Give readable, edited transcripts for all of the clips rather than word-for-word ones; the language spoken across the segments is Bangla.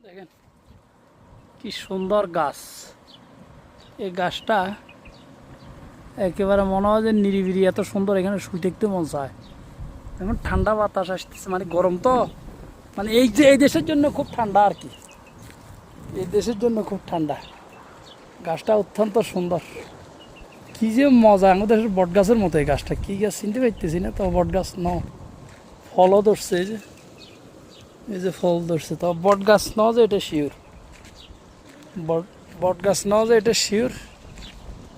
দেখেন কি সুন্দর গাছ। এই গাছটা একেবারে মনে হয় যে নিরিবিলি, এত সুন্দর, এখানে শুয়ে দেখতে মন চায়। এখন ঠান্ডা বাতাস আসতেছে, মানে গরম তো, মানে এই দেশের জন্য খুব ঠান্ডা আর কি, এই দেশের জন্য খুব ঠান্ডা। গাছটা অত্যন্ত সুন্দর, কি যে মজা। আমাদের দেশের বট গাছের মতো এই গাছটা, কি গাছ চিনতে পারতেছি না, তো বট গাছ ন, ফলও ধরছে, এই যে ফল ধরছে, তো বট গাছ ন যে এটা শিওর, বট গাছ ন যে এটা শিওর।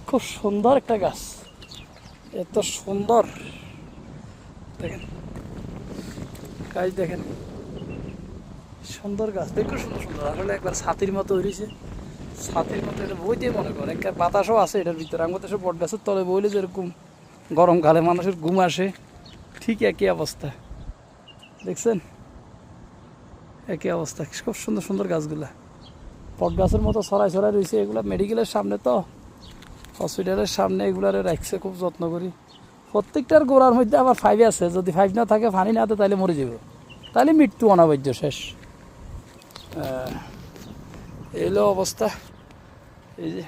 খুব সুন্দর একটা গাছ, এত সুন্দর। দেখেন গাছ, দেখেন সুন্দর গাছ, দেখো সুন্দর সুন্দর। আসলে একবার ছাতির মতো হয়েছে, ছাতির মতো এটা বই দিয়ে মনে করে, একটা বাতাসও আছে এটার ভিতরে। আমাদের দেশে বট গাছের তলে বইলে যেরকম গরমকালে মানুষের ঘুম আসে, ঠিক একই অবস্থা। দেখছেন, একই অবস্থা। খুব সুন্দর সুন্দর গাছগুলা, বট গাছের মতো ছড়াই ছড়াই রয়েছে। এগুলা মেডিকেলের সামনে তো, হসপিটালের সামনে এগুলার রাখছে খুব যত্ন করি। প্রত্যেকটার গোড়ার মধ্যে আবার ফাইভ আছে, যদি ফাইভ না থাকে, পানি না থাকে, তাহলে মরে যাবে, তাহলে মৃত্যু অনাবার্য, শেষ। এলো অবস্থা। এই যে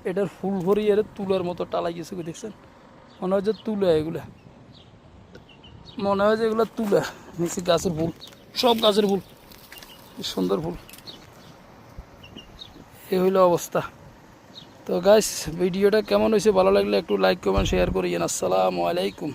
এটার ফুল ভরি, এর তুলার মতো টালাই গেছে, দেখছেন, মনে হয় যে তুলা, এগুলা মনে হয় যে এগুলো তুলা। নিচে গাছের ফুল, সব গাছের ফুল, কি সুন্দর ফুল। এ হইলো অবস্থা। তো গাইস, ভিডিওটা কেমন হয়েছে, ভালো লাগলে একটু লাইক কমেন্ট শেয়ার করিয়েন। আসসালামু আলাইকুম।